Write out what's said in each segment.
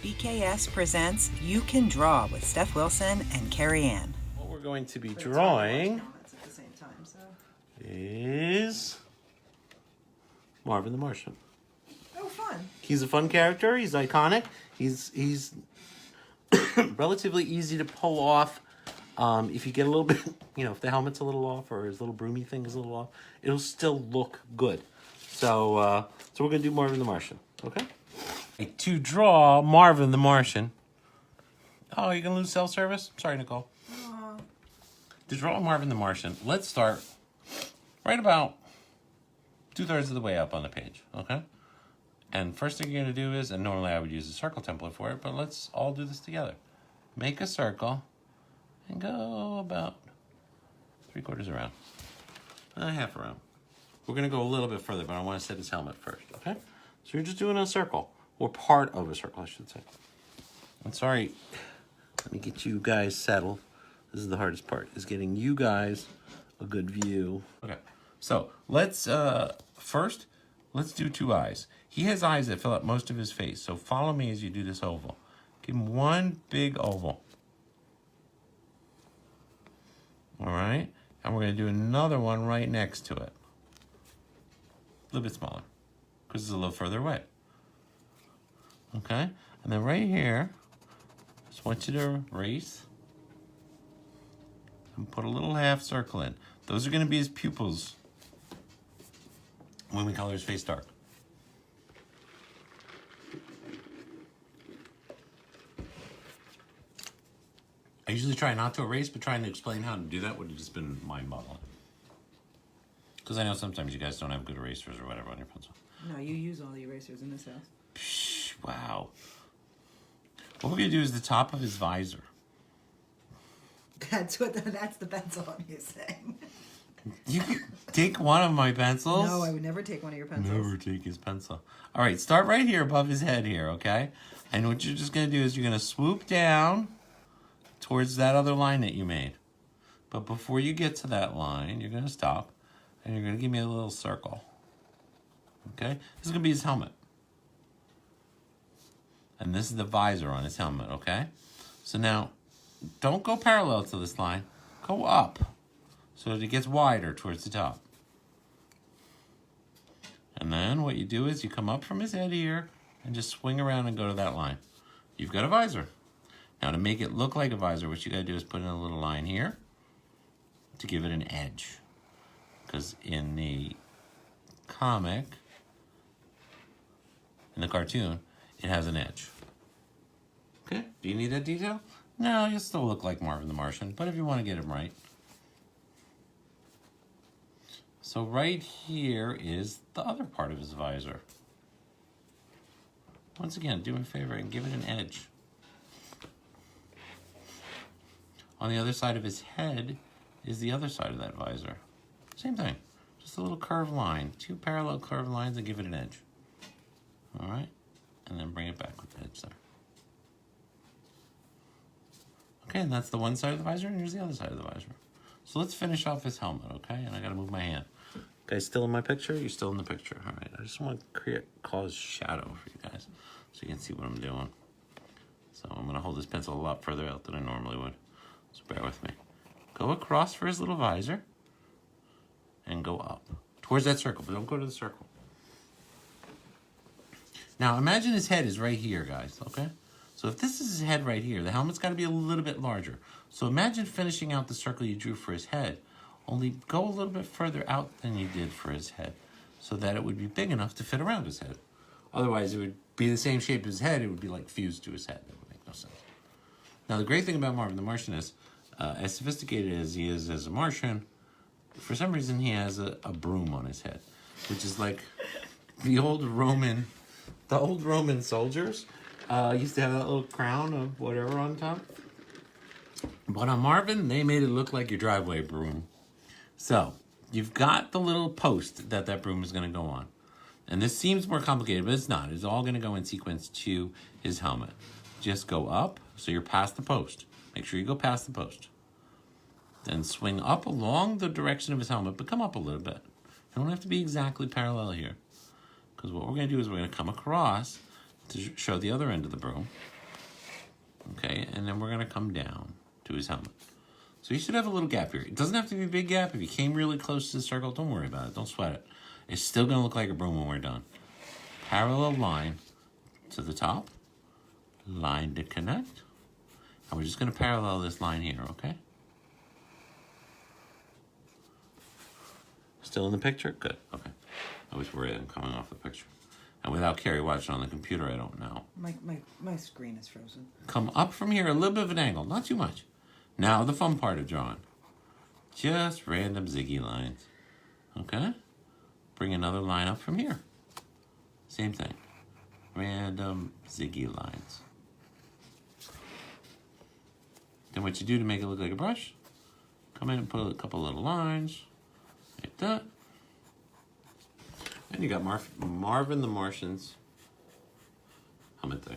BKS presents You Can Draw with Stef Wilson and Kerry Ann. What we're going to be drawing At the same time, so. is Marvin the Martian. Oh, fun. He's a fun character. He's iconic. He's relatively easy to pull off. If you get a little bit, if the helmet's a little off or his little broomy thing is a little off, it'll still look good. So we're going to do Marvin the Martian, okay? To draw Marvin the Martian. Oh, you're going to lose cell service? Sorry, Nicole. Aww. To draw Marvin the Martian, let's start right about 2/3 of the way up on the page, okay? And first thing you're going to do is, and normally I would use a circle template for it, but let's all do this together. Make a circle and go about 3/4 around. Half around. We're going to go a little bit further, but I want to set his helmet first, okay? So you're just doing a circle, or part of a circle, I should say. I'm sorry. Let me get you guys settled. This is the hardest part, is getting you guys a good view. Okay, so let's, first, let's do 2 eyes. He has eyes that fill up most of his face, so follow me as you do this oval. Give him one big oval. All right, and we're going to do another one right next to it. A little bit smaller, because it's a little further away. Okay, and then right here, just want you to erase and put a little half circle in. Those are going to be his pupils when we color his face dark. I usually try not to erase, but trying to explain how to do that would have just been mind-boggling. Because I know sometimes you guys don't have good erasers or whatever on your pencil. No, you use all the erasers in this house. Psh, wow. What we're going to do is the top of his visor. That's the pencil I'm using. You can take one of my pencils? No, I would never take one of your pencils. Never take his pencil. All right, start right here above his head here, okay? And what you're just going to do is you're going to swoop down towards that other line that you made. But before you get to that line, you're going to stop, and you're going to give me a little circle. Okay? This is going to be his helmet. And this is the visor on his helmet, okay? So now, don't go parallel to this line. Go up so that it gets wider towards the top. And then what you do is you come up from his head here and just swing around and go to that line. You've got a visor. Now to make it look like a visor, what you gotta do is put in a little line here to give it an edge. Because in the comic, in the cartoon, it has an edge. Okay, do you need that detail? No, you'll still look like Marvin the Martian, but if you want to get him right. So right here is the other part of his visor. Once again, do me a favor and give it an edge. On the other side of his head is the other side of that visor. Same thing, just a little curved line. 2 parallel curved lines and give it an edge. All right, and then bring it back with the edge there. Okay, and that's the one side of the visor, and here's the other side of the visor. So let's finish off his helmet, okay? And I gotta move my hand. Guys, still in my picture? You're still in the picture. All right, I just want to cause shadow for you guys so you can see what I'm doing. So I'm gonna hold this pencil a lot further out than I normally would. So bear with me. Go across for his little visor and go up towards that circle, but don't go to the circle. Now imagine his head is right here, guys, okay? So if this is his head right here, the helmet's got to be a little bit larger. So imagine finishing out the circle you drew for his head, only go a little bit further out than you did for his head so that it would be big enough to fit around his head. Otherwise, it would be the same shape as his head. It would be like fused to his head. That would make no sense. Now, the great thing about Marvin the Martian is, as sophisticated as he is as a Martian, for some reason he has a broom on his head, which is like the old Roman soldiers used to have that little crown of whatever on top. But on Marvin, they made it look like your driveway broom. So, you've got the little post that broom is going to go on. And this seems more complicated, but it's not. It's all going to go in sequence to his helmet. Just go up, so you're past the post. Make sure you go past the post. Then swing up along the direction of his helmet, but come up a little bit. You don't have to be exactly parallel here. Because what we're going to do is we're going to come across to show the other end of the broom. Okay, and then we're going to come down to his helmet. So you should have a little gap here. It doesn't have to be a big gap. If you came really close to the circle, don't worry about it. Don't sweat it. It's still going to look like a broom when we're done. Parallel line to the top. Line to connect. And we're just going to parallel this line here, okay? Still in the picture? Good, okay. I was worried I'm coming off the picture. And without Kerry watching on the computer, I don't know. My screen is frozen. Come up from here, a little bit of an angle, not too much. Now the fun part of drawing. Just random ziggy lines. Okay? Bring another line up from here. Same thing. Random ziggy lines. Then what you do to make it look like a brush, come in and put a couple little lines, like that. And you got Marvin the Martian's helmet thing.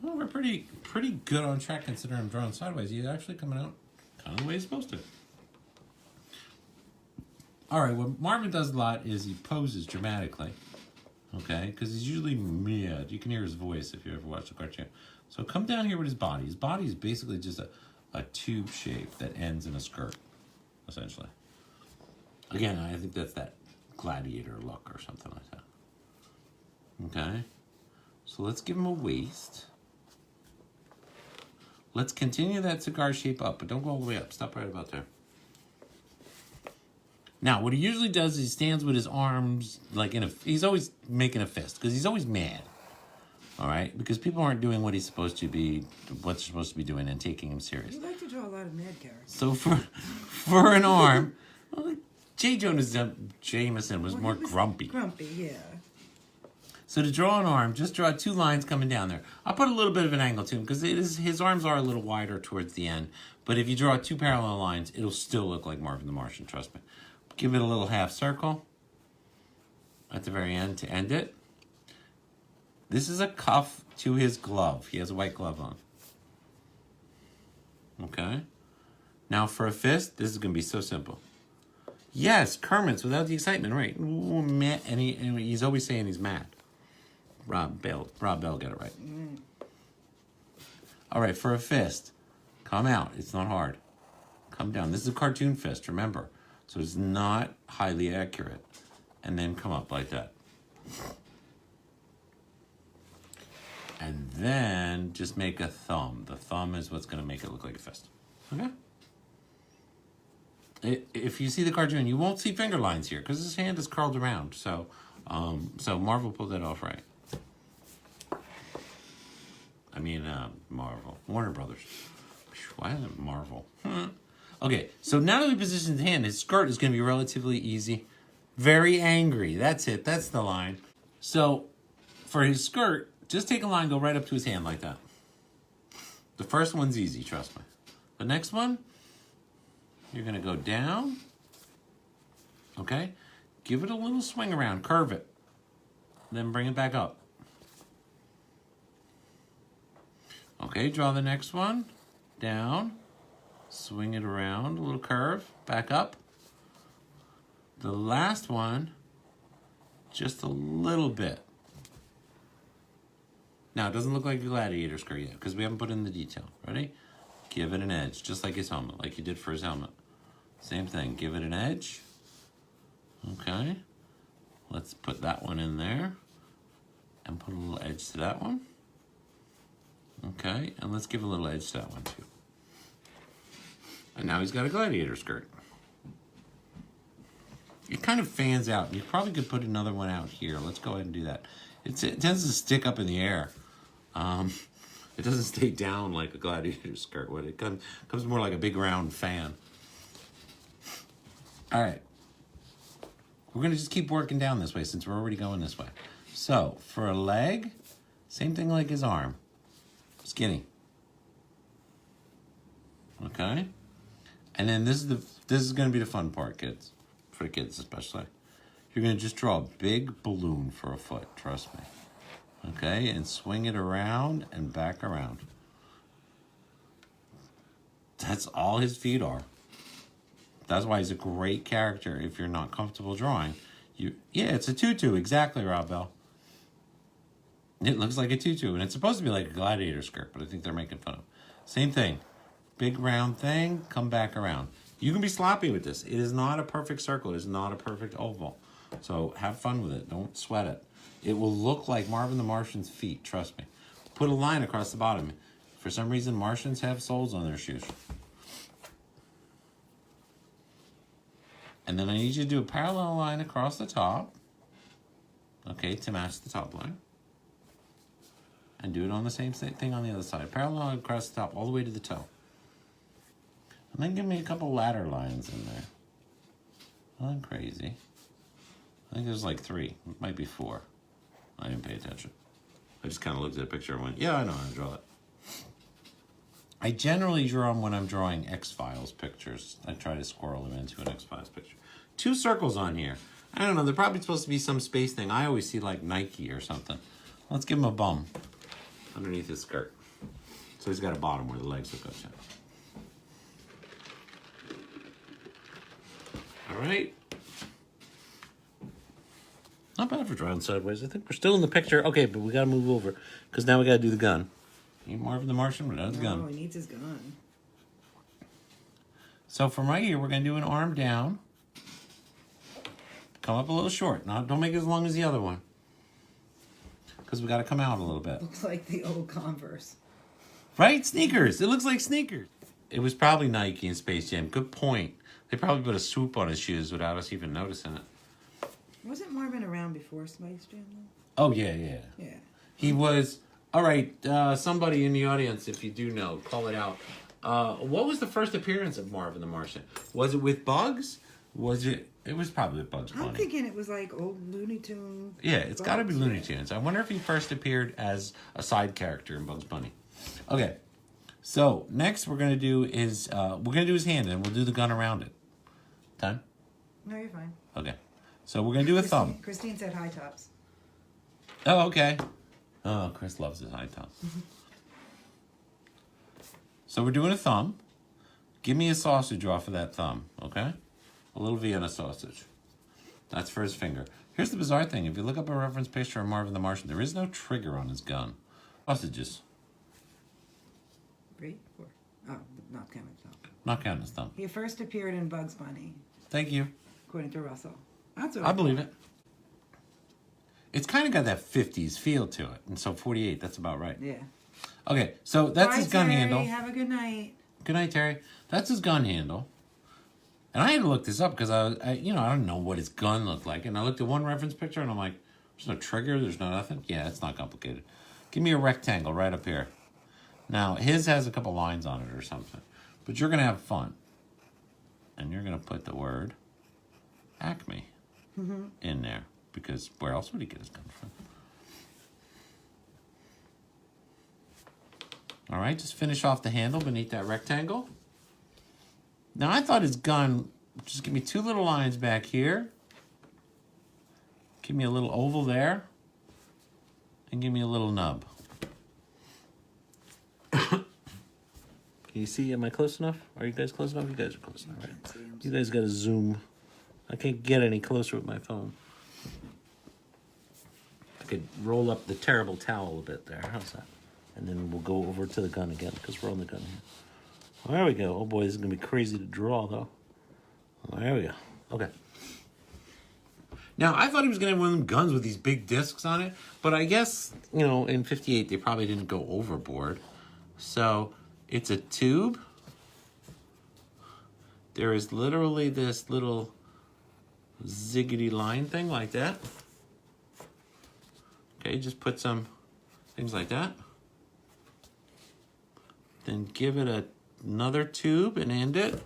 Well, we're pretty good on track considering I'm drawing sideways. He's actually coming out kind of the way he's supposed to. All right, what Marvin does a lot is he poses dramatically, okay? Because he's usually mad. You can hear his voice if you ever watch the cartoon. So come down here with his body. His body is basically just a tube shape that ends in a skirt, essentially. Again, I think that's that gladiator look or something like that. Okay? So let's give him a waist. Let's continue that cigar shape up, but don't go all the way up. Stop right about there. Now, what he usually does is he stands with his arms like he's always making a fist because he's always mad. All right? Because people aren't doing what he's supposed to be, what they're supposed to be doing and taking him serious. You like to draw a lot of mad characters. So for an arm, well, Jameson was more grumpy. Grumpy, yeah. So to draw an arm, just draw 2 lines coming down there. I'll put a little bit of an angle to him because his arms are a little wider towards the end. But if you draw 2 parallel lines, it'll still look like Marvin the Martian, trust me. Give it a little half circle at the very end to end it. This is a cuff to his glove. He has a white glove on. Okay? Now for a fist, this is going to be so simple. Yes, Kermit's without the excitement, right? Ooh, and he's always saying he's mad. Rob Bell got it right. All right, for a fist, come out. It's not hard. Come down. This is a cartoon fist, remember. So it's not highly accurate. And then come up like that. And then just make a thumb. The thumb is what's going to make it look like a fist. Okay? If you see the cartoon, you won't see finger lines here because his hand is curled around. So Marvel pulled that off right. I mean, Marvel. Warner Brothers. Why isn't it Marvel? Okay, so now that we positioned his hand, his skirt is going to be relatively easy. Very angry. That's it. That's the line. So for his skirt, just take a line, go right up to his hand like that. The first one's easy, trust me. The next one, you're going to go down. Okay? Give it a little swing around. Curve it. Then bring it back up. Okay, draw the next one. Down. Swing it around. A little curve. Back up. The last one, just a little bit. Now, it doesn't look like a gladiator skirt yet because we haven't put in the detail. Ready? Give it an edge, just like his helmet, like you did for his helmet. Same thing. Give it an edge. Okay. Let's put that one in there and put a little edge to that one. Okay, and let's give a little edge to that one too. And now he's got a gladiator skirt. It kind of fans out. You probably could put another one out here. Let's go ahead and do that. It tends to stick up in the air. It doesn't stay down like a gladiator skirt would. It comes more like a big round fan. All right. We're going to just keep working down this way since we're already going this way. So, for a leg, same thing like his arm. Skinny. Okay? And then this is going to be the fun part, kids. For the kids especially. You're going to just draw a big balloon for a foot, trust me. Okay? And swing it around and back around. That's all his feet are. That's why he's a great character if you're not comfortable drawing. Yeah, it's a tutu. Exactly, Rob Bell. It looks like a tutu, and it's supposed to be like a gladiator skirt, but I think they're making fun of it. Same thing. Big round thing, come back around. You can be sloppy with this. It is not a perfect circle. It is not a perfect oval. So have fun with it. Don't sweat it. It will look like Marvin the Martian's feet, trust me. Put a line across the bottom. For some reason, Martians have soles on their shoes. And then I need you to do a parallel line across the top. Okay, to match the top line. And do it on the same thing on the other side. Parallel across the top, all the way to the toe. And then give me a couple ladder lines in there. Nothing crazy. I think there's like 3. It might be 4. I didn't pay attention. I just kind of looked at a picture and went, yeah, I know how to draw that. I generally draw them when I'm drawing X-Files pictures. I try to squirrel them into an X-Files picture. 2 circles on here. I don't know, they're probably supposed to be some space thing. I always see like Nike or something. Let's give him a bum underneath his skirt. So he's got a bottom where the legs hook up to. All right. Not bad for drawing sideways. I think we're still in the picture. Okay, but we got to move over because now we got to do the gun. Need Marvin the Martian without his gun. Oh, he needs his gun. So from right here, we're going to do an arm down. Come up a little short. Now, don't make it as long as the other one. Because we got to come out a little bit. Looks like the old Converse. Right? Sneakers. It looks like sneakers. It was probably Nike and Space Jam. Good point. They probably put a swoop on his shoes without us even noticing it. Wasn't Marvin around before Space Jam, though? Oh, yeah. Yeah. He was... All right, somebody in the audience, if you do know, call it out. What was the first appearance of Marvin the Martian? Was it with Bugs? Was it... It was probably with Bugs Bunny. I'm thinking it was like old Looney Tunes. Yeah, it's got to be Looney Tunes. I wonder if he first appeared as a side character in Bugs Bunny. Okay, so next we're going to do is... we're going to do his hand, and we'll do the gun around it. Done? No, you're fine. Okay. So we're going to do a thumb. Christine said high tops. Oh, okay. Oh, Chris loves his high tops. So we're doing a thumb. Give me a sausage off of that thumb, okay? A little Vienna sausage. That's for his finger. Here's the bizarre thing. If you look up a reference picture of Marvin the Martian, there is no trigger on his gun. Sausages. 3, 4. Oh, not counting his thumb. Not counting his thumb. He first appeared in Bugs Bunny, Thank you. according to Russell. That's what I believe it. It's kind of got that 50s feel to it. And so 48, that's about right. Yeah. Okay, so that's Bye, his gun Terry. handle. Have a good night. Good night, Terry. That's his gun handle. And I had to look this up because I don't know what his gun looked like. And I looked at one reference picture and I'm like, there's no trigger, there's no nothing. Yeah, it's not complicated. Give me a rectangle right up here. Now, his has a couple lines on it or something. But you're going to have fun. And you're going to put the word Acme in there. Because where else would he get his gun from? All right, just finish off the handle beneath that rectangle. Now, I thought his gun, just give me 2 little lines back here. Give me a little oval there. And give me a little nub. Can you see? Am I close enough? Are you guys close enough? You guys are close enough, right? You guys got to zoom. I can't get any closer with my phone. I could roll up the terrible towel a bit there. How's that? And then we'll go over to the gun again because we're on the gun here. Oh, there we go. Oh boy, this is going to be crazy to draw though. Oh, there we go. Okay. Now, I thought he was going to have one of them guns with these big discs on it, but I guess, in 58, they probably didn't go overboard. So, it's a tube. There is literally this little ziggity line thing like that. Okay, just put some things like that. Then give it another tube and end it.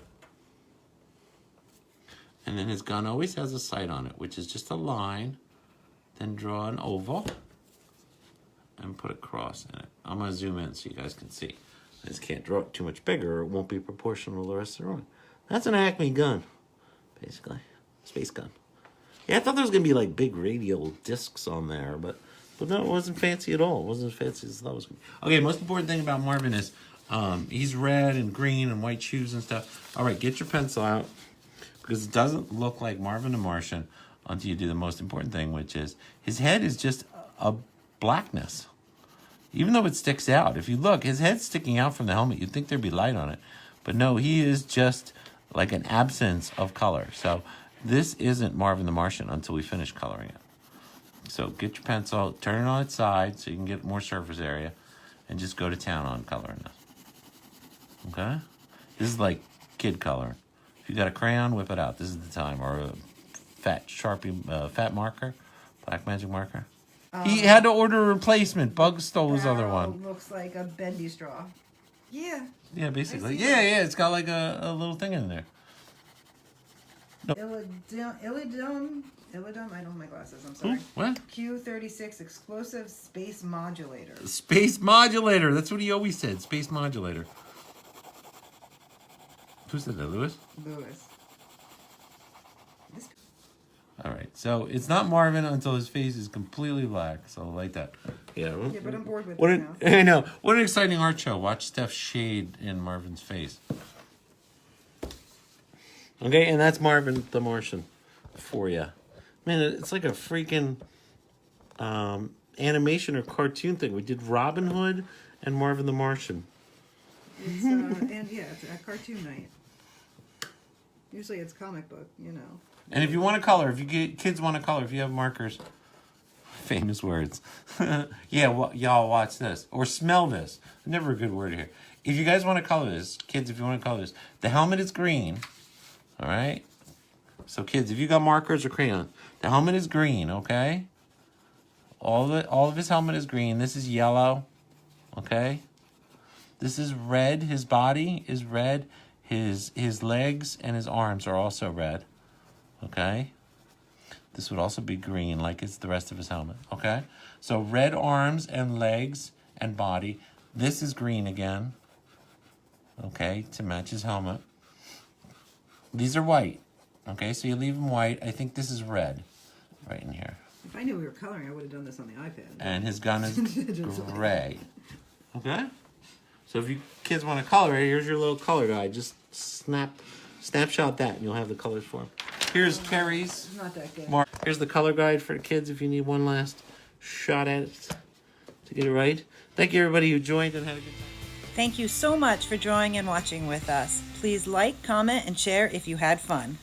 And then his gun always has a sight on it, which is just a line. Then draw an oval and put a cross in it. I'm going to zoom in so you guys can see. I just can't draw it too much bigger or it won't be proportional to the rest of the drawing. That's an Acme gun, basically. Space gun. Yeah, I thought there was going to be like big radial discs on there, but no, it wasn't fancy at all. It wasn't as fancy as I thought it was going to be. Okay, most important thing about Marvin is he's red and green and white shoes and stuff. All right, get your pencil out because it doesn't look like Marvin the Martian until you do the most important thing, which is his head is just a blackness. Even though it sticks out. If you look, his head's sticking out from the helmet. You'd think there'd be light on it. But no, he is just like an absence of color. So this isn't Marvin the Martian until we finish coloring it. So get your pencil, turn it on its side so you can get more surface area, and just go to town on coloring this. Okay? This is like kid color. If you got a crayon, whip it out. This is the time. Or a fat Sharpie, fat marker, black magic marker. He had to order a replacement. Bug stole his other one. Looks like a bendy straw. Yeah. Yeah, basically. Yeah. It's got like a little thing in there. No. Illidum. I don't have my glasses. I'm sorry. Ooh, what? Q36 explosive space modulator. Space modulator. That's what he always said. Space modulator. Who said that, Lewis? Lewis. All right, so it's not Marvin until his face is completely black. So like that. Yeah. Yeah, but I'm bored with What it now. I know. What an exciting art show. Watch Stef shade in Marvin's face. Okay, and that's Marvin the Martian for you. Man, it's like a freaking animation or cartoon thing. We did Robin Hood and Marvin the Martian. It's, it's a cartoon night. Usually it's comic book, you know. And if you want to color, if you get kids want to color, if you have markers, famous words. Yeah, well, y'all watch this or smell this. Never a good word here. If you guys want to color this, kids, if you want to color this, the helmet is green. All right. So kids, if you got markers or crayons, the helmet is green. Okay. All of his helmet is green. This is yellow. Okay. This is red. His body is red. His legs and his arms are also red. Okay. This would also be green, like it's the rest of his helmet. Okay. So red arms and legs and body. This is green again. Okay, to match his helmet. These are white. Okay, so you leave them white. I think this is red, right in here. If I knew we were coloring, I would have done this on the iPad. And his gun is gray. Okay. So if you kids want to color it, here's your little color guide. Just snapshot that, and you'll have the colors for him. Here's Kerry's. Not that good. Here's the color guide for the kids if you need one last shot at it to get it right. Thank you, everybody who joined and had a good time. Thank you so much for drawing and watching with us. Please like, comment, and share if you had fun.